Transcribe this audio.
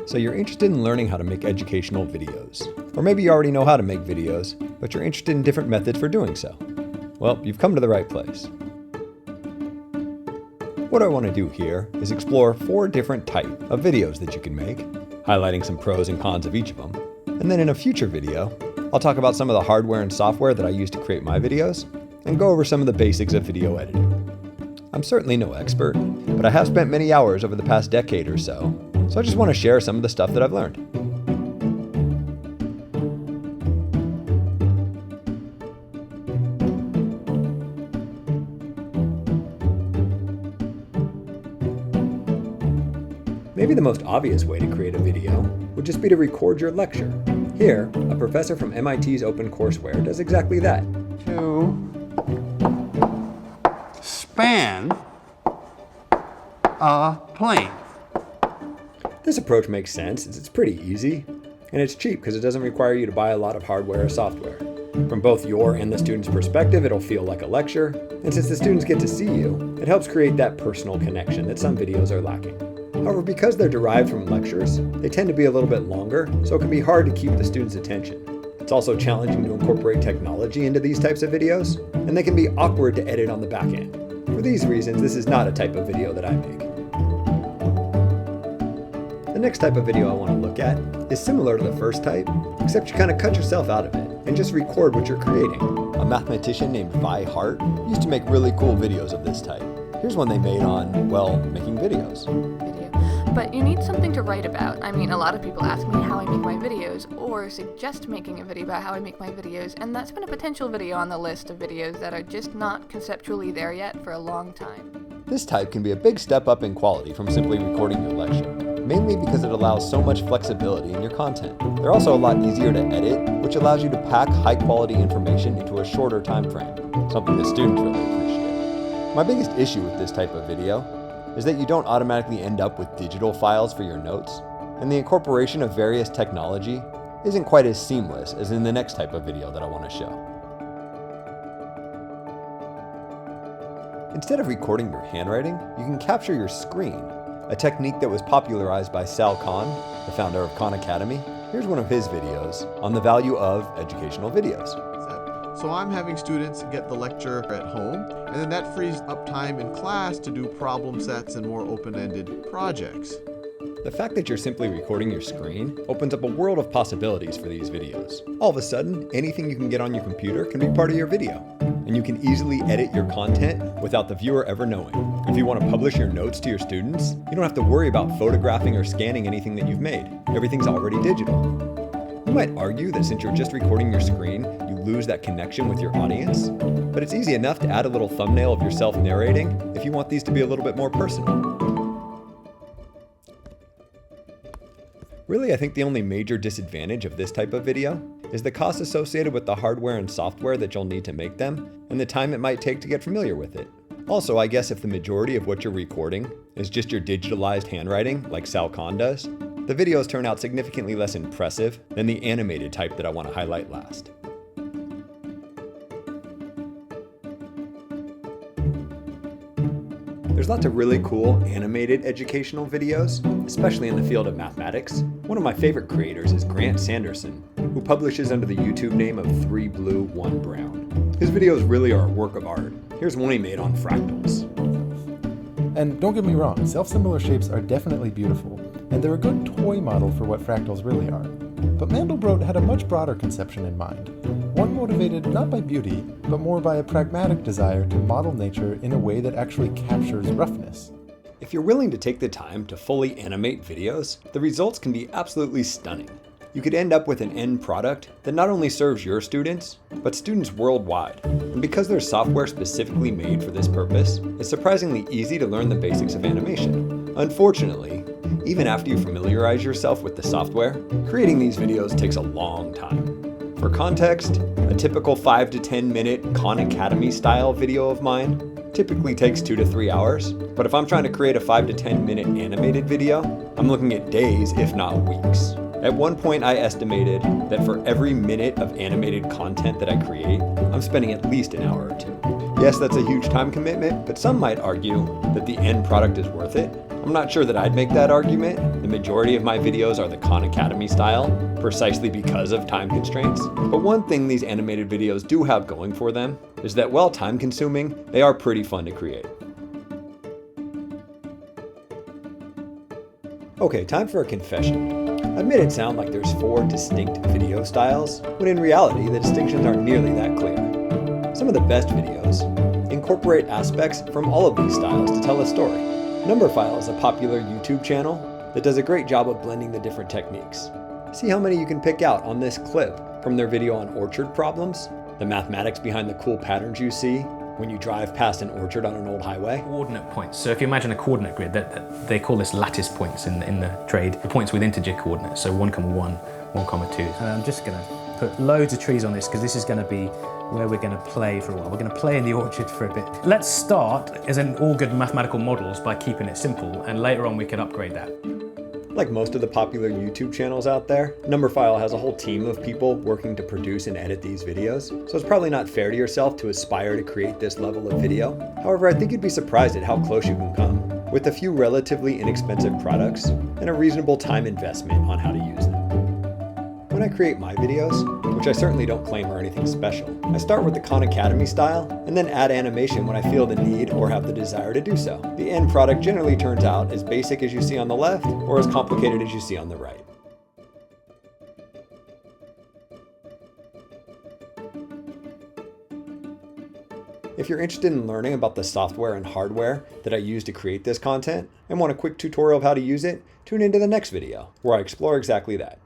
So you're interested in learning how to make educational videos. Or maybe you already know how to make videos, but you're interested in different methods for doing so. Well, you've come to the right place. What I want to do here is explore 4 different types of videos that you can make, highlighting some pros and cons of each of them. And then in a future video, I'll talk about some of the hardware and software that I use to create my videos, and go over some of the basics of video editing. I'm certainly no expert, but I have spent many hours over the past decade or so I just want to share some of the stuff that I've learned. Maybe the most obvious way to create a video would just be to record your lecture. Here, a professor from MIT's OpenCourseWare does exactly that. To span a plane. This approach makes sense, it's pretty easy, and it's cheap because it doesn't require you to buy a lot of hardware or software. From both your and the student's perspective, it'll feel like a lecture, and since the students get to see you, it helps create that personal connection that some videos are lacking. However, because they're derived from lectures, they tend to be a little bit longer, so it can be hard to keep the student's attention. It's also challenging to incorporate technology into these types of videos, and they can be awkward to edit on the back end. For these reasons, this is not a type of video that I make. The next type of video I want to look at is similar to the first type, except you kind of cut yourself out of it and just record what you're creating. A mathematician named Vi Hart used to make really cool videos of this type. Here's one they made on, well, making videos. But you need something to write about. I mean, a lot of people ask me how I make my videos, or suggest making a video about how I make my videos, and that's been a potential video on the list of videos that are just not conceptually there yet for a long time. This type can be a big step up in quality from simply recording your lecture, mainly because it allows so much flexibility in your content. They're also a lot easier to edit, which allows you to pack high-quality information into a shorter time frame, something that students really appreciate. My biggest issue with this type of video is that you don't automatically end up with digital files for your notes, and the incorporation of various technology isn't quite as seamless as in the next type of video that I want to show. Instead of recording your handwriting, you can capture your screen, a technique that was popularized by Sal Khan, the founder of Khan Academy. Here's one of his videos on the value of educational videos. So I'm having students get the lecture at home, and then that frees up time in class to do problem sets and more open-ended projects. The fact that you're simply recording your screen opens up a world of possibilities for these videos. All of a sudden, anything you can get on your computer can be part of your video, and you can easily edit your content without the viewer ever knowing. If you want to publish your notes to your students, you don't have to worry about photographing or scanning anything that you've made. Everything's already digital. You might argue that since you're just recording your screen, you lose that connection with your audience, but it's easy enough to add a little thumbnail of yourself narrating if you want these to be a little bit more personal. Really, I think the only major disadvantage of this type of video is the cost associated with the hardware and software that you'll need to make them, and the time it might take to get familiar with it. Also, I guess if the majority of what you're recording is just your digitalized handwriting, like Sal Khan does, the videos turn out significantly less impressive than the animated type that I want to highlight last. There's lots of really cool animated educational videos, especially in the field of mathematics. One of my favorite creators is Grant Sanderson, who publishes under the YouTube name of 3 Blue, 1 Brown. His videos really are a work of art. Here's one he made on fractals. And don't get me wrong, self-similar shapes are definitely beautiful, and they're a good toy model for what fractals really are. But Mandelbrot had a much broader conception in mind, one motivated not by beauty, but more by a pragmatic desire to model nature in a way that actually captures roughness. If you're willing to take the time to fully animate videos, the results can be absolutely stunning. You could end up with an end product that not only serves your students, but students worldwide. And because there's software specifically made for this purpose, it's surprisingly easy to learn the basics of animation. Unfortunately, even after you familiarize yourself with the software, creating these videos takes a long time. For context, a typical 5 to 10 minute Khan Academy style video of mine typically takes 2 to 3 hours, but if I'm trying to create a 5 to 10 minute animated video, I'm looking at days, if not weeks. At one point, I estimated that for every minute of animated content that I create, I'm spending at least an hour or 2. Yes, that's a huge time commitment, but some might argue that the end product is worth it, I'm not sure that I'd make that argument. The majority of my videos are the Khan Academy style, precisely because of time constraints. But one thing these animated videos do have going for them is that while time consuming, they are pretty fun to create. Okay, time for a confession. I've made it sound like there's 4 distinct video styles, when in reality the distinctions aren't nearly that clear. Some of the best videos incorporate aspects from all of these styles to tell a story. Numberphile is a popular YouTube channel that does a great job of blending the different techniques. See how many you can pick out on this clip from their video on orchard problems, the mathematics behind the cool patterns you see when you drive past an orchard on an old highway. Coordinate points. So if you imagine a coordinate grid, they call this lattice points in the trade. The points with integer coordinates, so 1, 1, 1, 2. And I'm just gonna put loads of trees on this because this is gonna be where we're gonna play for a while. We're gonna play in the orchard for a bit. Let's start, as in all good mathematical models, by keeping it simple, and later on we can upgrade that. Like most of the popular YouTube channels out there, Numberphile has a whole team of people working to produce and edit these videos, so it's probably not fair to yourself to aspire to create this level of video. However, I think you'd be surprised at how close you can come, with a few relatively inexpensive products and a reasonable time investment on how to use them. When I create my videos, which I certainly don't claim are anything special, I start with the Khan Academy style and then add animation when I feel the need or have the desire to do so. The end product generally turns out as basic as you see on the left or as complicated as you see on the right. If you're interested in learning about the software and hardware that I use to create this content and want a quick tutorial of how to use it, tune into the next video where I explore exactly that.